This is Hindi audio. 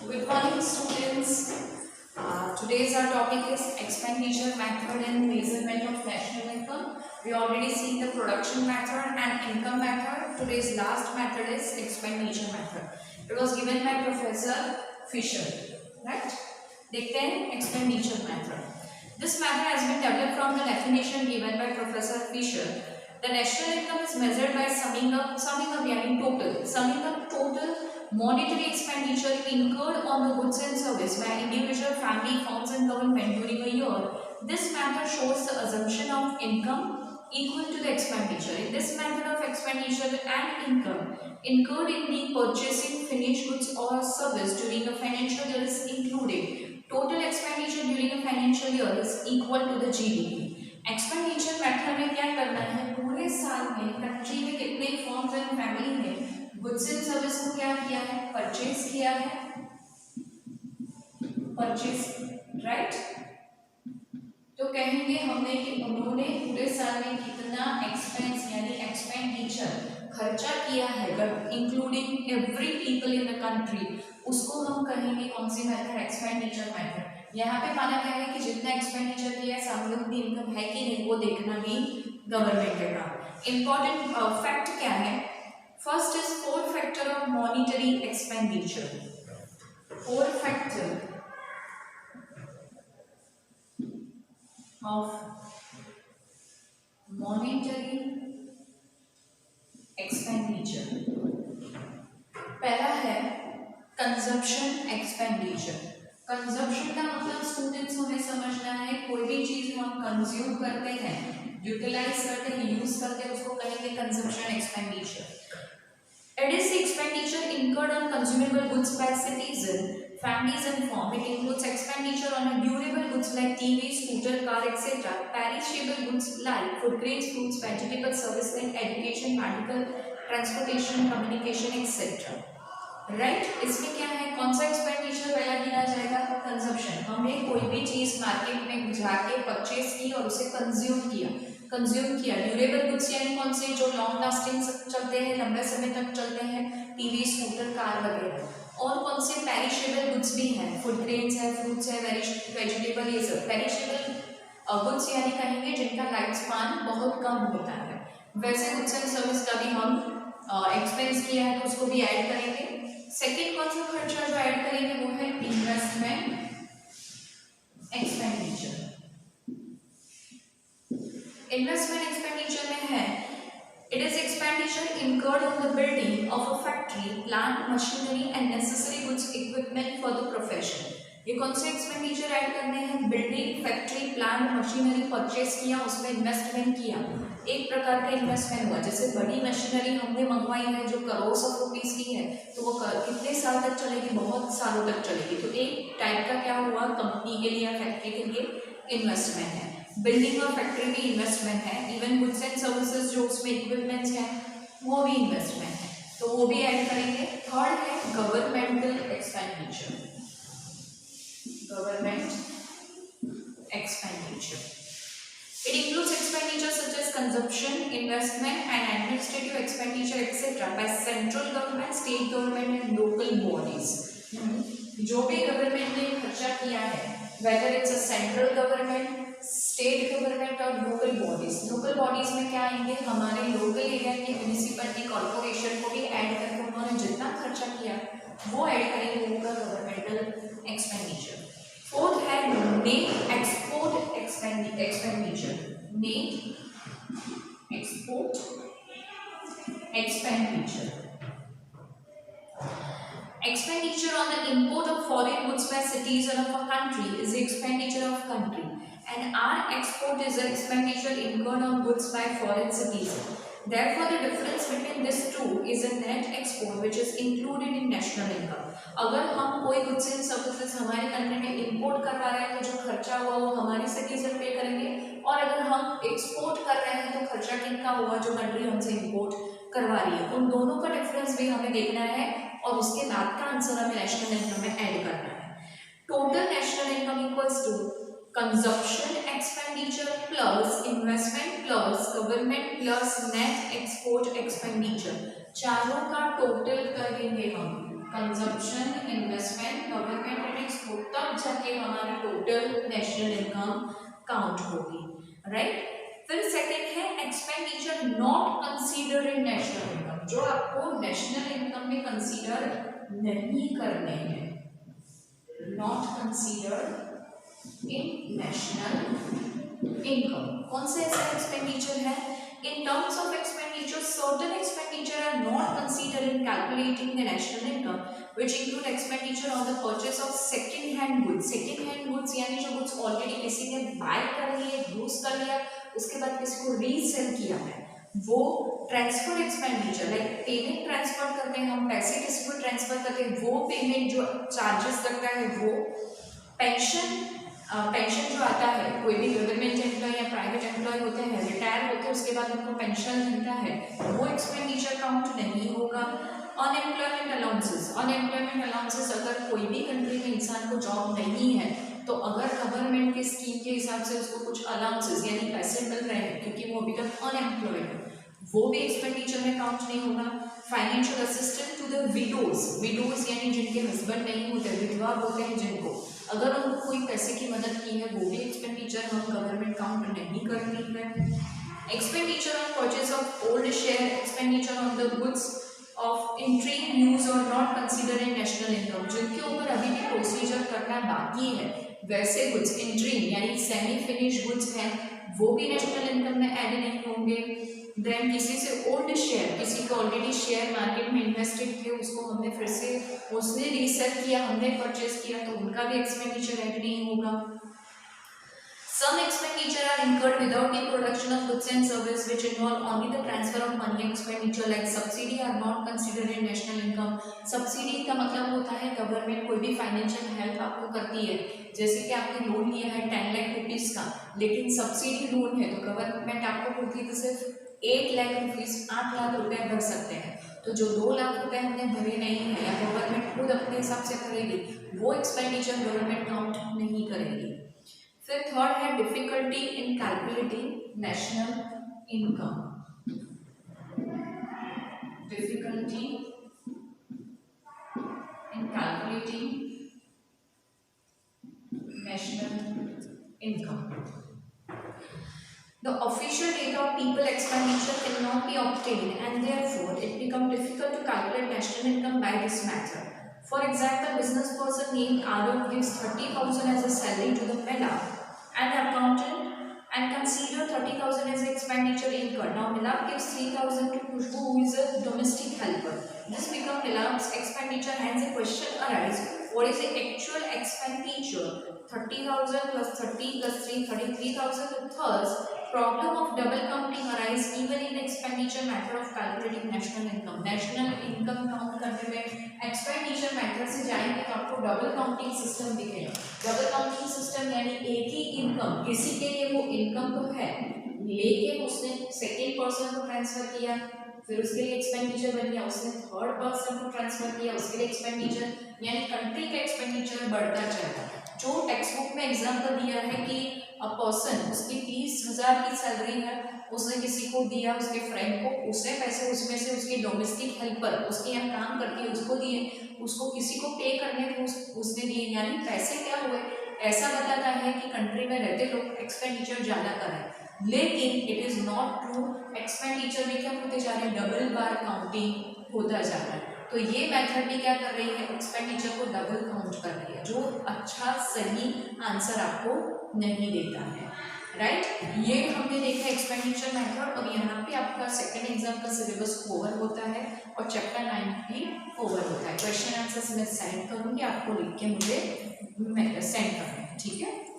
Good morning, students. Today's our topic is expenditure method and measurement of national income. We already seen the production method and income method. Today's last method is expenditure method. It was given by Professor Fisher, right? देखते हैं expenditure method. This method has been developed from the definition given by Professor Fisher. The national income is measured by summing up यानी total monetary expenditure incurred on the goods and service by individual, family, firms and government during a year. This method shows the assumption of income equal to the expenditure. In this method of expenditure and income incurred in the purchasing finished goods or service during a financial year is included. Total expenditure during a financial year is equal to the GDP. Expenditure method में क्या करना है, पूरे साल में कंट्री में कितने फर्म्स एंड फैमिली ने गुड्स एंड सर्विस को क्या किया है, परचेज किया है, राइट। तो कहेंगे हमने कि उन्होंने पूरे साल में कितना एक्सपेंस यानी एक्सपेंडिचर खर्चा किया है, including every people in the country, उसको हम कहेंगे कौन सी मेथड, एक्सपेंडिचर मेथड। यहाँ पे माना गया है कि जितना एक्सपेंडिचर किया है सामने उतनी इनकम है कि नहीं वो देखना भी गवर्नमेंट का काम। इंपॉर्टेंट फैक्ट क्या है, first is 4 factor of monetary expenditure. 4 factor of monetary expenditure. पहला है कंजप्शन एक्सपेंडिचर। कंजप्शन का मतलब स्टूडेंट्स हमें समझना है, कोई भी चीज हम कंज्यूम करते हैं, यूटिलाइज करते हैं, यूज करते हैं, उसको कहेंगे consumption expenditure. It is the expenditure incurred on consumable goods by citizen, families and firm. It includes expenditure on a durable goods like TV, scooter, car, etc. Perishable goods like food grains, fruits, vegetables, service like education, medical, transportation, communication, etc. Right इसमें क्या है, कौन सा एक्सपेंडिचर पहला गिना जाएगा, कंजप्शन। हमने कोई भी चीज मार्केट में जाके परचेज की और उसे कंज्यूम किया। ड्यूरेबल गुड्स यानी कौन से, जो लॉन्ग लास्टिंग चलते हैं, लंबे समय तक चलते हैं, टीवी, स्कूटर, कार वगैरह। और कौन से पेरिशेबल गुड्स भी हैं, फूड ग्रेन्स है, फ्रूट्स है, वेजिटेबल, ये सब पेरिशेबल गुड्स यानी कहेंगे जिनका लाइफ स्पान बहुत कम होता है। वैसे गुड्स एंड सर्विस का भी हम एक्सपेंस किया है तो उसको भी ऐड करेंगे। सेकेंड कौन सा खर्चा जो ऐड करेंगे वो है इन्वेस्टमेंट एक्सपेंडिचर। इन्वेस्टमेंट एक्सपेंडिचर में है, it is expenditure incurred on the building of a factory, plant, machinery and necessary goods equipment for the profession. ये कौन से एक्सपेंडिचर ऐड करने हैं, building, factory, plant, machinery purchase किया, उसमें इन्वेस्टमेंट किया, एक प्रकार का इन्वेस्टमेंट हुआ। जैसे बड़ी मशीनरी हमने मंगवाई है जो करोड़ ऑफ रुपीस की है, तो वो कितने साल तक चलेगी, बहुत सालों तक चलेगी, तो एक टाइप का क्या हुआ, कंपनी के लिए या फैक्ट्री के लिए इन्वेस्टमेंट है। बिल्डिंग और फैक्ट्री भी इन्वेस्टमेंट है, इवन गुड्स एंड सर्विसेज जो उसमें इक्विपमेंट्स हैं वो भी इन्वेस्टमेंट है, तो वो भी ऐड करेंगे। थर्ड है governmental expenditure. Government expenditure, it includes expenditure such as consumption, investment and administrative expenditure etc. by central government, state government and local bodies. जो भी गवर्नमेंट ने खर्चा किया है, whether it's a central government, state government और local bodies. local bodies में क्या आएंगे, हमारे लोकल एरिया की म्यूनिसिपैलिटी, कॉर्पोरेशन को भी ऐड करके उन्होंने जितना खर्चा किया वो ऐड करेंगे, वो गवर्नमेंटल एक्सपेंडिचर। फोर्थ है net export expenditure. Net export expenditure, expenditure on the import of foreign goods by citizen of a country is the expenditure of country, and our export is the expenditure incurred on goods by foreign citizen. Therefore, the difference between these two is a net export which is included in national income. अगर हम कोई गुड्स एंड सर्विसेज हमारे कंट्री में इंपोर्ट करवा रहे हैं तो जो खर्चा हुआ वो हमारे सिटीजन पे करेंगे, और अगर हम एक्सपोर्ट कर रहे हैं तो खर्चा किनका हुआ, जो कंट्री हमसे इंपोर्ट करवा रही है। उन दोनों का डिफरेंस भी हमें देखना है और उसके बाद का आंसर हमें नेशनल इनकम में ऐड करना है। Total national income equals to consumption expenditure plus investment plus government plus net export expenditure, चारों का टोटल करेंगे हम, कंजप्शन, इन्वेस्टमेंट, जाके हमारी टोटल नेशनल इनकम काउंट होगी, राइट। फिर सेकंड है expenditure not consider in national income, जो आपको नेशनल इनकम में कंसीडर नहीं करने हैं, not consider in national income. कौन से ऐसा एक्सपेंडिचर है? In terms of expenditure certain expenditure are not consider in calculating the national income which include expenditure on the purchase of second hand goods. Second hand goods यानी जो गुड्स ऑलरेडी किसी ने बाय कर लिए, यूज कर लिया, उसके बाद किसी को रीसेल किया है, वो transfer expenditure, like payment transfer करते हैं हम, पैसे किसी को ट्रांसफर करते हैं, वो पेमेंट जो चार्जेस लगता है, वो पेंशन जो आता है, कोई भी गवर्नमेंट एम्प्लॉय या प्राइवेट एम्प्लॉय होते हैं, रिटायर होते हैं, उसके बाद उनको पेंशन मिलता है, वो एक्सपेंडिचर काउंट नहीं होगा। अनएम्प्लॉयमेंट अलाउंसेस, अगर कोई भी कंट्री में इंसान को जॉब नहीं है तो अगर गवर्नमेंट की स्कीम के हिसाब से उसको कुछ अलाउंसेस यानी पैसे मिल रहे हैं क्योंकि वो अभी तक अनएम्प्लॉयड है, वो भी एक्सपेंडिचर में काउंट नहीं होगा। Financial assistance to the widows यानी जिनके हस्बैंड नहीं होते, विधवा होते हैं जिनको, अगर उनको कोई पैसे की मदद की है, वो भी एक्सपेंडिचर हम गवर्नमेंट काउंट नहीं करनी है। Expenditure on purchase of old share, expenditure on the goods of interim use और not consider in national income, जिनके ऊपर अभी भी प्रोसीजर करना बाकी है, वैसे गुड्स इंट्रीम यानी सेमी फिनिश गुड्स हैं, वो भी नेशनल इनकम में ऐड नहीं होंगे। देन किसी से ओल्ड शेयर, किसी को ऑलरेडी शेयर मार्केट में इन्वेस्टेड थे, उसको हमने फिर से उसने रीसेल किया, हमने परचेज किया, तो उनका भी एक्सपेंडिचर ऐड नहीं होगा। Some expenditure are incurred without the production of goods and service which involve only the transfer of money expenditure like subsidy are not considered in national income। Subsidy का मतलब होता है गवर्नमेंट कोई भी फाइनेंशियल हेल्प आपको करती है, जैसे कि आपने लोन लिया है 10 लाख रुपीस का, लेकिन सब्सिडी लोन है तो गवर्नमेंट आपको बोलती है तो सिर्फ 8 लाख रुपीस 8 लाख रुपए भर सकते हैं, तो जो 2 लाख रुपए हमने भरे नहीं है या गवर्नमेंट खुद अपने हिसाब से करेगी, वो एक्सपेंडिचर गवर्नमेंट काउंट नहीं करेगी। फिर थर्ड है difficulty in calculating national income, difficulty in calculating national income. The official data of people expenditure cannot be obtained and therefore it becomes difficult to calculate national income by this method. For example, business person named Arun gives 30,000 as a salary to the Mela and accountant and consider 30,000 as expenditure incurred. Now Milab gives 3,000 to Khushbu who is a domestic helper. This becomes Milab's expenditure, hence a question arises, what is the actual expenditure? 30,000 plus 30 plus 3, 33,000. Thus, problem of double counting arise even in expenditure method of calculating national income. National income count करने में expenditure method से जाएंगे तो आपको double counting system दिखेगा। Double counting system यानी एक ही income, किसी के लिए वो income तो है, लेकिन उसने second person को transfer किया, फिर उसके लिए एक्सपेंडिचर बन गया, उसने थर्ड पर्सन को ट्रांसफर किया, उसके लिए एक्सपेंडिचर, यानी कंट्री का एक्सपेंडिचर बढ़ता चलता है। जो टेक्स्ट बुक में एग्जांपल दिया है कि अ पर्सन, उसकी 30,000 की सैलरी है, उसने किसी को दिया, उसके फ्रेंड को, उसने पैसे उसमें से उसके डोमेस्टिक हेल्पर उसके यहाँ काम करती है उसको दिए, उसको किसी को पे करने थे उसने दिए, यानी पैसे क्या हुए, ऐसा बताता है कि कंट्री में रहते लोग एक्सपेंडिचर ज़्यादा करें, लेकिन it is not true. Expenditure में क्या होते जा रहे हैं, डबल बार काउंटिंग होता जा रहा है। तो ये मेथड भी क्या कर रही है, एक्सपेंडिचर को डबल काउंट कर रही है, जो अच्छा सही आंसर आपको नहीं देता है, राइट। ये हमने देखा एक्सपेंडिचर मेथड, और यहाँ पे आपका सेकंड एग्जाम का सिलेबस ओवर होता है और चैप्टर 9 भी ओवर होता है। क्वेश्चन आंसर्स मैं सेंड करूँगी, आपको लिख के मुझे सेंड करना है, ठीक है।